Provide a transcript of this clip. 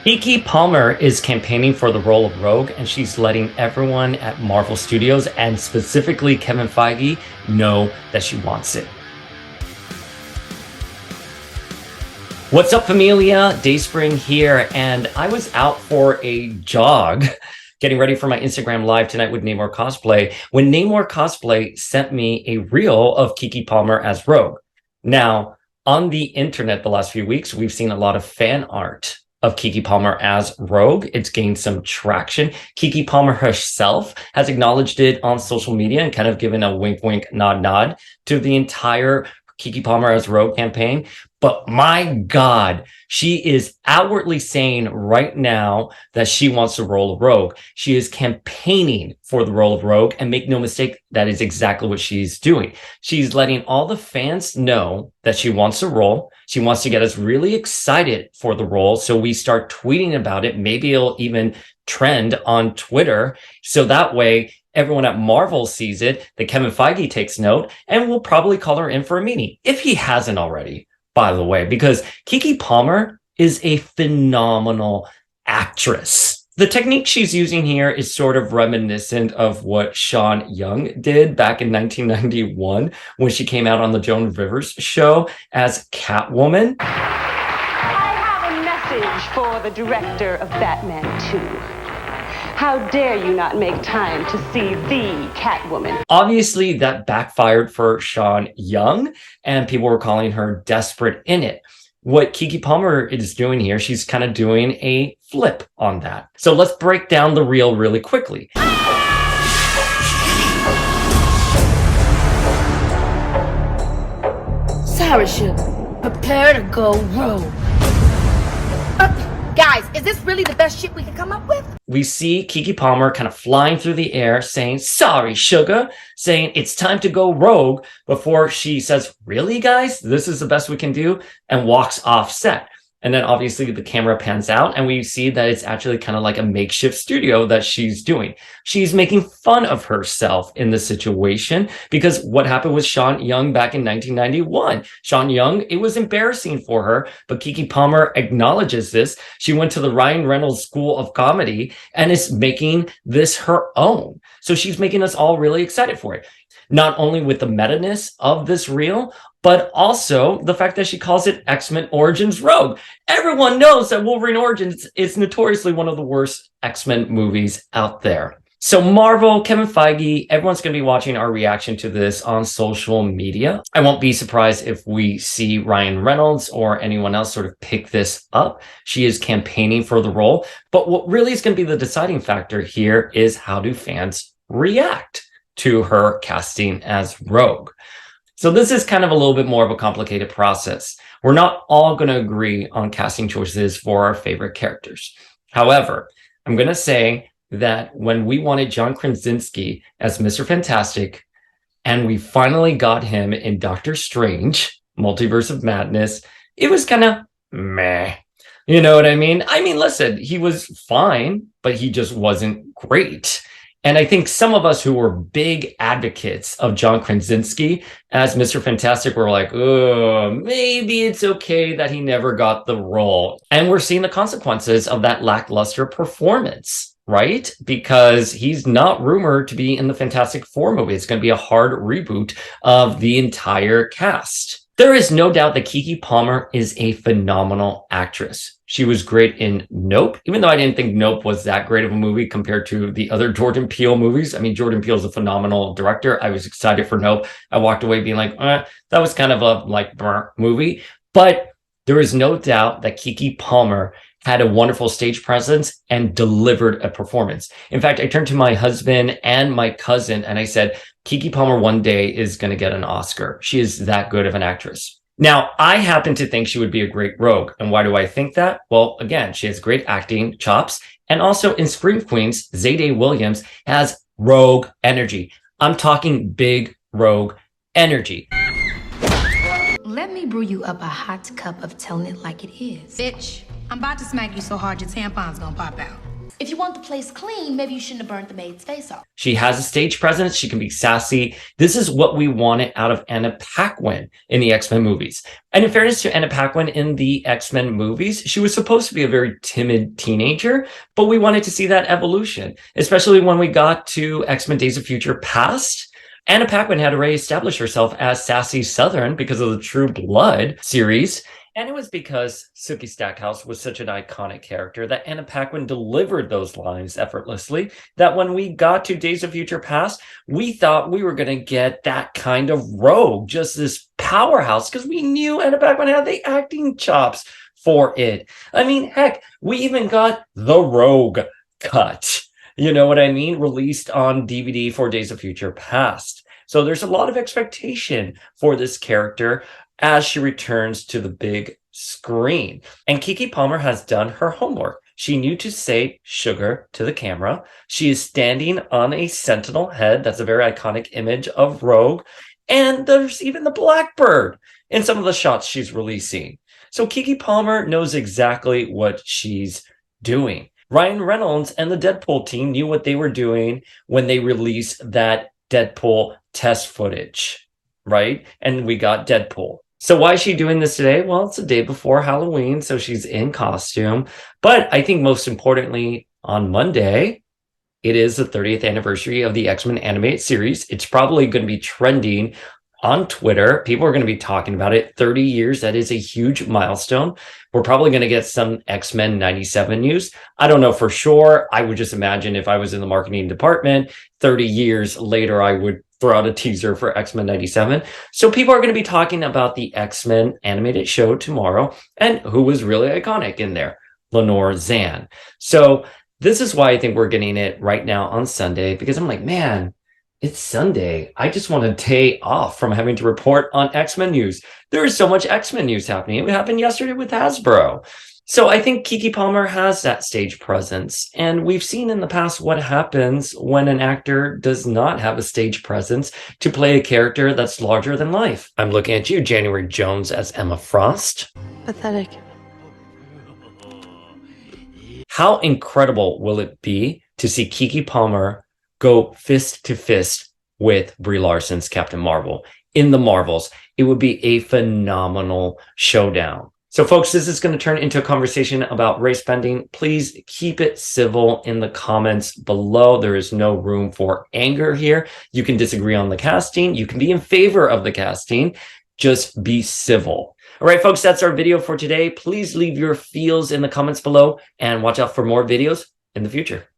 Keke Palmer is campaigning for the role of Rogue, and she's letting everyone at Marvel Studios, and specifically Kevin Feige, know that she wants it. What's up, familia? Dayspring here, and I was out for a jog getting ready for my Instagram live tonight with Namor Cosplay when Namor Cosplay sent me a reel of Keke Palmer as Rogue. Now, on the internet the last few weeks, we've seen a lot of fan art of Keke Palmer as Rogue. It's gained some traction. Keke Palmer herself has acknowledged it on social media and kind of given a wink, wink, nod, nod to the entire Keke Palmer as Rogue campaign. But my God, she is outwardly saying right now that she wants the role of Rogue. She is campaigning for the role of Rogue, and make no mistake, that is exactly what she's doing. She's letting all the fans know that she wants the role. She wants to get us really excited for the role, so we start tweeting about it. Maybe it'll even trend on Twitter, so that way everyone at Marvel sees it, that Kevin Feige takes note, and will probably call her in for a meeting, if he hasn't already, by the way, because Keke Palmer is a phenomenal actress. The technique she's using here is sort of reminiscent of what Sean Young did back in 1991 when she came out on the Joan Rivers show as Catwoman. I have a message for the director of Batman 2. How dare you not make time to see the Catwoman? Obviously, that backfired for Sean Young, and people were calling her desperate in it. What Keke Palmer is doing here, she's kind of doing a flip on that. So let's break down the reel really quickly. Sorry, sugar. Prepare to go rogue. Guys, is this really the best shit we can come up with? We see Keke Palmer kind of flying through the air saying, "Sorry, sugar," saying it's time to go rogue before she says, "Really, guys? This is the best we can do," and walks off set. And then obviously the camera pans out and we see that it's actually kind of like a makeshift studio that she's doing. She's making fun of herself in the situation because what happened with Sean Young back in 1991? Sean Young, it was embarrassing for her, but Keke Palmer acknowledges this. She went to the Ryan Reynolds School of Comedy and is making this her own. So she's making us all really excited for it. Not only with the meta-ness of this reel, but also the fact that she calls it X-Men Origins Rogue. Everyone knows that Wolverine Origins is notoriously one of the worst X-Men movies out there. So Marvel, Kevin Feige, everyone's going to be watching our reaction to this on social media. I won't be surprised if we see Ryan Reynolds or anyone else sort of pick this up. She is campaigning for the role. But what really is going to be the deciding factor here is how do fans react to her casting as Rogue. So this is kind of a little bit more of a complicated process. We're not all going to agree on casting choices for our favorite characters. However, I'm going to say that when we wanted John Krasinski as Mr. Fantastic, and we finally got him in Doctor Strange, Multiverse of Madness, it was kind of meh. You know what I mean? I mean, listen, he was fine, but he just wasn't great. And I think some of us who were big advocates of John Krasinski as Mr. Fantastic were like, oh, maybe it's okay that he never got the role. And we're seeing the consequences of that lackluster performance, right? Because he's not rumored to be in the Fantastic Four movie. It's going to be a hard reboot of the entire cast. There is no doubt that Keke Palmer is a phenomenal actress. She was great in Nope, even though I didn't think Nope was that great of a movie compared to the other Jordan Peele movies. I mean, Jordan Peele is a phenomenal director. I was excited for Nope. I walked away being like, that was kind of a like movie. But there is no doubt that Keke Palmer had a wonderful stage presence and delivered a performance. In fact, I turned to my husband and my cousin and I said, Keke Palmer one day is going to get an Oscar. She is that good of an actress. Now, I happen to think she would be a great Rogue. And why do I think that? Well, again, she has great acting chops. And also in Scream Queens, Zayday Williams has Rogue energy. I'm talking big Rogue energy. Let me brew you up a hot cup of telling it like it is. Bitch, I'm about to smack you so hard your tampon's gonna pop out. If you want the place clean, maybe you shouldn't have burnt the maid's face off. She has a stage presence. She can be sassy. This is what we wanted out of Anna Paquin in the X-Men movies. And in fairness to Anna Paquin in the X-Men movies, she was supposed to be a very timid teenager, but we wanted to see that evolution, especially when we got to X-Men Days of Future Past. Anna Paquin had already established herself as sassy Southern because of the True Blood series. And it was because Sookie Stackhouse was such an iconic character that Anna Paquin delivered those lines effortlessly that when we got to Days of Future Past, we thought we were going to get that kind of Rogue, just this powerhouse, because we knew Anna Paquin had the acting chops for it. I mean, heck, we even got the Rogue cut, you know what I mean, released on DVD for Days of Future Past. So there's a lot of expectation for this character as she returns to the big screen. And Keke Palmer has done her homework. She knew to say sugar to the camera. She is standing on a sentinel head. That's a very iconic image of Rogue. And there's even the Blackbird in some of the shots she's releasing. So Keke Palmer knows exactly what she's doing. Ryan Reynolds and the Deadpool team knew what they were doing when they released that Deadpool test footage, right? And we got Deadpool. So why is she doing this today? Well, it's the day before Halloween, so she's in costume. But I think most importantly, on Monday, it is the 30th anniversary of the X-Men animated series. It's probably going to be trending on Twitter. People are going to be talking about it. 30 years, that is a huge milestone. We're probably going to get some X-Men 97 news. I don't know for sure. I would just imagine if I was in the marketing department, 30 years later, I would throw out a teaser for X-Men 97. So people are going to be talking about the X-Men animated show tomorrow and who was really iconic in there, Lenore Zan. So this is why I think we're getting it right now on Sunday, because I'm like, man, it's Sunday. I just want a day off from having to report on X-Men news. There is so much X-Men news happening. It happened yesterday with Hasbro. So I think Keke Palmer has that stage presence. And we've seen in the past what happens when an actor does not have a stage presence to play a character that's larger than life. I'm looking at you, January Jones, as Emma Frost. Pathetic. How incredible will it be to see Keke Palmer go fist to fist with Brie Larson's Captain Marvel in the Marvels? It would be a phenomenal showdown. So folks, this is going to turn into a conversation about race bending. Please keep it civil in the comments below. There is no room for anger here. You can disagree on the casting. You can be in favor of the casting. Just be civil. All right, folks, that's our video for today. Please leave your feels in the comments below and watch out for more videos in the future.